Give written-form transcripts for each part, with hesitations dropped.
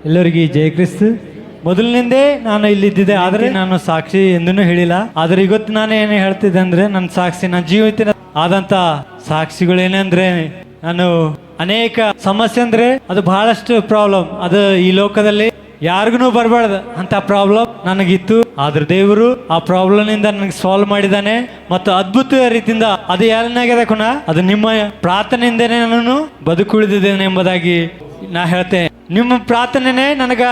ಎಲ್ಲರಿಗೂ ಜಯ ಕ್ರಿಸ್ತು. ಮೊದಲಿನಿಂದೇ ನಾನು ಇಲ್ಲಿದ್ದಿದ್ದೆ, ಆದರೆ ನಾನು ಸಾಕ್ಷಿ ಎಂದೂ ಹೇಳಿಲ್ಲ. ಆದರೆ ಇವತ್ತು ನಾನು ಏನು ಹೇಳ್ತಿದ್ದೆ ಅಂದರೆ, ನನ್ನ ಸಾಕ್ಷಿ, ನನ್ನ ಜೀವಿತ ಆದಂಥ ಸಾಕ್ಷಿಗಳೇನೆಂದರೆ, ನಾನು ಅನೇಕ ಸಮಸ್ಯೆ ಅಂದರೆ ಅದು ಬಹಳಷ್ಟು ಪ್ರಾಬ್ಲಮ್, ಅದು ಈ ಲೋಕದಲ್ಲಿ ಯಾರಿಗೂ ಬರಬಾರ್ದು ಅಂತ ಪ್ರಾಬ್ಲಮ್ ನನಗಿತ್ತು. ಆದ್ರೆ ದೇವರು ಆ ಪ್ರಾಬ್ಲಮ್ನಿಂದ ನನಗೆ ಸಾಲ್ವ್ ಮಾಡಿದ್ದಾನೆ ಮತ್ತು ಅದ್ಭುತ ರೀತಿಯಿಂದ ಅದು ಏನಾಗಿದೆ ಕೊನ, ಅದು ನಿಮ್ಮ ಪ್ರಾರ್ಥನೆಯಿಂದನೇ ನಾನು ಬದುಕುಳಿದಿದ್ದೇನೆ ಎಂಬುದಾಗಿ ನಾ ಹೇಳ್ತೇನೆ. ನಿಮ್ಮ ಪ್ರಾರ್ಥನೆನೇ ನನಗ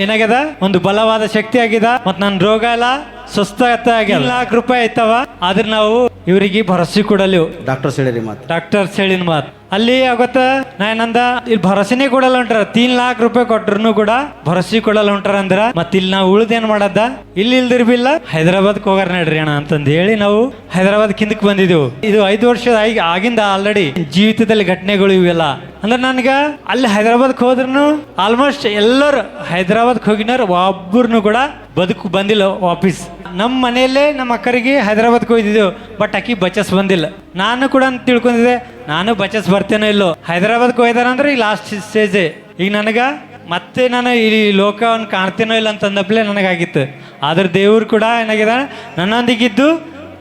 ಏನಾಗ್ಯದ, ಒಂದು ಬಲವಾದ ಶಕ್ತಿ ಆಗ್ಯದ ಮತ್ತು ನನ್ನ ರೋಗ ಎಲ್ಲ ಸ್ವಸ್ಥ ಆಗ್ಯದ. ₹1,00,000 ಐತವ, ಆದ್ರೆ ನಾವು ಇವರಿಗೆ ಭರವಸೆ ಕೊಡಲು ಡಾಕ್ಟರ್ಸ್ ಹೇಳಿರಿ ಮಾತು, ಡಾಕ್ಟರ್ಸ್ ಹೇಳಿನ ಮಾತು ಅಲ್ಲಿ ಆಗುತ್ತ. ನಾ ಏನಂದ, ಇಲ್ಲಿ ಭರವಸೆನೇ ಕೊಡಲ್ಲ ಹೊಂಟಾರ, ₹3,00,000 ಕೊಟ್ರು ಕೂಡ ಭರವಸೆ ಕೊಡಲ್ಲ ಹೊಂಟಾರ ಅಂದ್ರ, ಮತ್ತೆ ಇಲ್ಲಿ ನಾವು ಉಳ್ದೇನ್ ಮಾಡದ, ಇಲ್ಲಿ ಇಲ್ದಿರ್ಬಿಲ್ಲ ಹೈದರಾಬಾದ್ಗೆ ಹೋಗಾರ ನಡ್ರಿ ಅಣ್ಣ ಅಂತಂದು ಹೇಳಿ ನಾವು ಹೈದರಾಬಾದ್ ಕಿಂದಕ್ ಬಂದಿದ್ದೆವು. ಇದು 5 ವರ್ಷದ ಆಗಿಂದ ಆಲ್ರೆಡಿ ಜೀವಿತದಲ್ಲಿ ಘಟನೆಗಳು ಇವೆಲ್ಲ. ಅಂದ್ರೆ ನನ್ಗ ಅಲ್ಲಿ ಹೈದರಾಬಾದ್ಗೆ ಹೋದ್ರೂ ಆಲ್ಮೋಸ್ಟ್ ಎಲ್ಲರೂ ಹೈದರಾಬಾದ್ಗೆ ಹೋಗಿನಾರ, ಒಬ್ಬರನ್ನು ಕೂಡ ಬದುಕು ಬಂದಿಲ್ಲ ವಾಪಸ್. ನಮ್ಮ ಮನೆಯಲ್ಲೇ ನಮ್ಮ ಅಕ್ಕರಿಗೆ ಹೈದರಾಬಾದ್ಗೆ ಹೋಗಿದ್ದೆವು, ಬಟ್ ಆಕಿ ಬಚಸ್ ಬಂದಿಲ್ಲ. ನಾನು ಕೂಡ ತಿಳ್ಕೊಂಡಿದ್ದೆ, ನಾನು ಬಚಸ್ ಬರ್ತೇನೋ ಇಲ್ಲೋ. ಹೈದರಾಬಾದ್ಗೆ ಹೋಯ್ದಾರ ಅಂದ್ರೆ ಈ ಲಾಸ್ಟ್ ಸ್ಟೇಜೇ. ಈಗ ನನಗೆ ಮತ್ತೆ ನಾನು ಈ ಲೋಕವನ್ನು ಕಾಣ್ತೇನೋ ಇಲ್ಲ ಅಂತಂದಪ್ಲೆ ನನಗಾಗಿತ್ತು. ಆದ್ರೆ ದೇವ್ರು ಕೂಡ ಏನಾಗಿದೆ, ನನ್ನೊಂದಿಗಿದ್ದು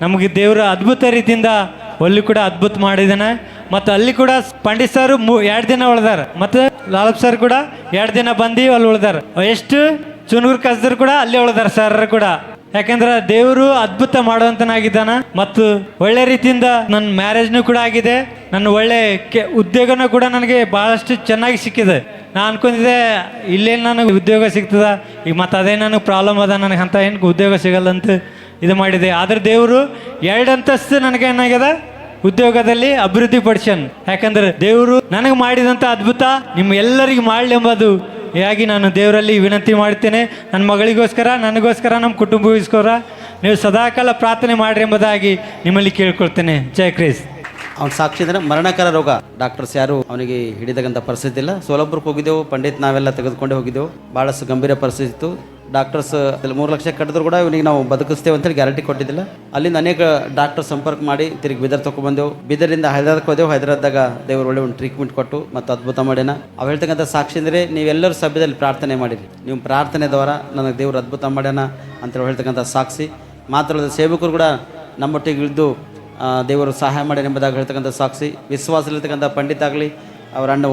ನಮಗೆ ದೇವರು ಅದ್ಭುತ ರೀತಿಯಿಂದ ಅಲ್ಲಿ ಕೂಡ ಅದ್ಭುತ ಮಾಡಿದ್ದಾನೆ. ಮತ್ತು ಅಲ್ಲಿ ಕೂಡ ಪಂಡಿತ್ ಸರ್ 2 ದಿನ ಉಳ್ದಾರ, ಮತ್ತು ಲಾಲಪ್ ಸರ್ ಕೂಡ 2 ದಿನ ಬಂದು ಅಲ್ಲಿ ಉಳ್ದಾರ. ಎಷ್ಟು ಚುನೂರ್ ಕಸ್ದರು ಕೂಡ ಅಲ್ಲಿ ಉಳ್ದಾರ ಸರ್ ಕೂಡ. ಯಾಕಂದ್ರೆ ದೇವರು ಅದ್ಭುತ ಮಾಡುವಂತನಾಗಿದ್ದಾನ. ಮತ್ತು ಒಳ್ಳೆ ರೀತಿಯಿಂದ ನನ್ನ ಮ್ಯಾರೇಜ್ನೂ ಕೂಡ ಆಗಿದೆ. ನನ್ನ ಒಳ್ಳೆ ಉದ್ಯೋಗನೂ ಕೂಡ ನನಗೆ ಬಹಳಷ್ಟು ಚೆನ್ನಾಗಿ ಸಿಕ್ಕಿದೆ. ನಾನು ಅನ್ಕೊಂಡಿದ್ದೆ ಇಲ್ಲೇನು ನನಗೆ ಉದ್ಯೋಗ ಸಿಗ್ತದ, ಈಗ ಮತ್ತು ಅದೇ ನನಗೆ ಪ್ರಾಬ್ಲಮ್ ಅದ, ನನಗೆ ಅಂತ ಏನು ಉದ್ಯೋಗ ಸಿಗಲ್ಲ ಅಂತ ಇದು ಮಾಡಿದೆ. ಆದ್ರೆ ದೇವರು 2 ಅಂತಸ್ತು ನನಗೆ ಏನಾಗ್ಯದ ಉದ್ಯೋಗದಲ್ಲಿ ಅಭಿವೃದ್ಧಿ ಪಡಿಸನ್. ಯಾಕಂದ್ರೆ ದೇವರು ನನಗೆ ಮಾಡಿದಂಥ ಅದ್ಭುತ ನಿಮ್ಮ ಎಲ್ಲರಿಗೂ ಮಾಡಲಿ ಎಂಬುದು ಹೀಗಾಗಿ ನಾನು ದೇವರಲ್ಲಿ ವಿನಂತಿ ಮಾಡ್ತೇನೆ. ನನ್ನ ಮಗಳಿಗೋಸ್ಕರ, ನನಗೋಸ್ಕರ, ನಮ್ಮ ಕುಟುಂಬಗೋಸ್ಕರ ನೀವು ಸದಾಕಾಲ ಪ್ರಾರ್ಥನೆ ಮಾಡಿರಿ ಎಂಬುದಾಗಿ ನಿಮ್ಮಲ್ಲಿ ಕೇಳ್ಕೊಳ್ತೇನೆ. ಜಯ ಕ್ರಿಸ್ತ. ಅವ್ನ ಸಾಕ್ಷಿ ಅಂದ್ರೆ ಮರಣಕರ ರೋಗ. ಡಾಕ್ಟರ್ಸ್ ಯಾರು ಅವನಿಗೆ ಹಿಡಿದಕ್ಕಂಥ ಪರಿಸ್ಥಿತಿ ಇಲ್ಲ. ಸೋಲಂಪುರಕ್ಕೆ ಹೋಗಿದ್ದೆವು, ಪಂಡಿತ್ ನಾವೆಲ್ಲ ತೆಗೆದುಕೊಂಡೇ ಹೋಗಿದ್ದೆವು. ಭಾಳಷ್ಟು ಗಂಭೀರ ಪರಿಸ್ಥಿತಿ ಇತ್ತು. ಡಾಕ್ಟರ್ಸ್ ಅಲ್ಲಿ 3 ಲಕ್ಷ ಕಟ್ಟಿದ್ರು ಕೂಡ ಇವನಿಗೆ ನಾವು ಬದುಕಿಸ್ತೇವೆ ಅಂತೇಳಿ ಗ್ಯಾರಂಟಿ ಕೊಟ್ಟಿದ್ದಿಲ್ಲ. ಅಲ್ಲಿಂದ ಅನೇಕ ಡಾಕ್ಟರ್ ಸಂಪರ್ಕ ಮಾಡಿ ತಿರುಗಿ ಬೀದರ್ ತೊಗೊಂಡ್ಬಂದೆವು. ಬೀದರಿಂದ ಹೈದರಾಬಾದ್ಗೆ ಹೋದೆವು. ಹೈದರಾಬಾದ್ದಾಗ ದೇವರು ಒಳ್ಳೆ ಒಂದು ಟ್ರೀಟ್ಮೆಂಟ್ ಕೊಟ್ಟು ಮತ್ತು ಅದ್ಭುತ ಮಾಡ್ಯಾನ. ಅವು ಹೇಳ್ತಕ್ಕಂಥ ಸಾಕ್ಷಿ ಅಂದರೆ, ನೀವೆಲ್ಲರೂ ಸಭ್ಯದಲ್ಲಿ ಪ್ರಾರ್ಥನೆ ಮಾಡಿರಿ, ನೀವು ಪ್ರಾರ್ಥನೆ ದ್ವಾರ ನನಗೆ ದೇವರು ಅದ್ಭುತ ಮಾಡ್ಯಾನ ಅಂತೇಳಿ ಹೇಳ್ತಕ್ಕಂಥ ಸಾಕ್ಷಿ. ಮಾತ್ರ ಸೇವಕರು ಕೂಡ ನಮ್ಮೊಟ್ಟಿಗೆ ಇಳಿದು ದೇವರು ಸಹಾಯ ಮಾಡ್ಯಾನ ಎಂಬುದಾಗಿ ಹೇಳ್ತಕ್ಕಂಥ ಸಾಕ್ಷಿ. ವಿಶ್ವಾಸದಲ್ಲಿರ್ತಕ್ಕಂಥ ಪಂಡಿತ್ ಆಗಲಿ, ಅವರ ಅಣ್ಣ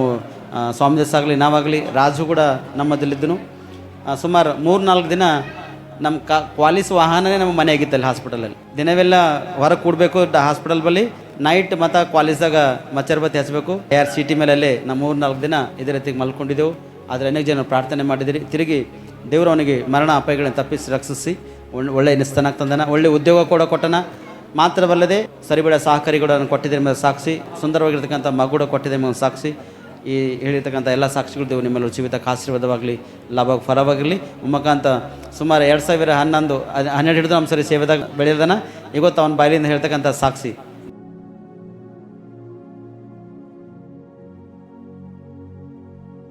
ಸ್ವಾಮಿದಾಸ್ ಆಗಲಿ, ನಾವಾಗಲಿ, ರಾಜು ಕೂಡ ನಮ್ಮದಲ್ಲಿದ್ದನು. ಸುಮಾರು 3-4 ದಿನ ನಮ್ಮ ಕ್ವಾಲಿಸ್ ವಾಹನನೇ ನಮ್ಮ ಮನೆ ಆಗಿತ್ತಲ್ಲಿ ಹಾಸ್ಪಿಟಲಲ್ಲಿ. ದಿನವೆಲ್ಲ ಹೊರಗೆ ಕೂಡಬೇಕು ಹಾಸ್ಪಿಟಲ್ ಬಳಿ, ನೈಟ್ ಮತ್ತು ಕ್ವಾಲಿಸ್ದಾಗ ಮಚ್ಚರ್ ಬತ್ತಿ ಹಚ್ಚಬೇಕು. CT ಮೇಲಲ್ಲೇ ನಾವು 3-4 ದಿನ ಇದೇ ರೀತಿಗೆ ಮಲ್ಕೊಂಡಿದ್ದೆವು. ಆದರೆ ಅನೇಕ ಜನ ಪ್ರಾರ್ಥನೆ ಮಾಡಿದಿರಿ. ತಿರುಗಿ ದೇವರು ಅವನಿಗೆ ಮರಣ ಅಪಾಯಗಳನ್ನು ತಪ್ಪಿಸಿ ರಕ್ಷಿಸಿ ಒಳ್ಳೆಯ ನಿಸ್ತನಾಗಿ ತಂದನ. ಒಳ್ಳೆ ಉದ್ಯೋಗ ಕೂಡ ಕೊಟ್ಟನ. ಮಾತ್ರವಲ್ಲದೆ ಸರಿಬೇಡ ಸಹಕಾರಿಗಳನ್ನು ಕೊಟ್ಟಿದ್ದೆ ಎಂಬ ಸಾಕ್ಷಿ. ಸುಂದರವಾಗಿರ್ತಕ್ಕಂಥ ಮಗು ಕೂಡ ಕೊಟ್ಟಿದೆ ಎಂಬ ಸಾಕ್ಷಿ. ಈ ಹೇಳಿರ್ತಕ್ಕಂಥ ಎಲ್ಲ ಸಾಕ್ಷಿಗಳು ದೇವರು ನಿಮ್ಮೆಲ್ಲರೂ ಜೀವಿತಕ್ಕೆ ಆಶೀರ್ವಾದವಾಗಲಿ, ಲಾಭ ಫಲವಾಗಿರಲಿ. ಉಮ್ಮಕಾಂತ ಸುಮಾರು 2011-12 ಹಿಡಿದು ನಮ್ಮ ಸರಿ ಸೇವೆದಾಗ ಬೆಳೆದಾನ. ಇವತ್ತು ಅವನ ಬಾಯಿಲಿಂದ ಹೇಳ್ತಕ್ಕಂಥ ಸಾಕ್ಷಿ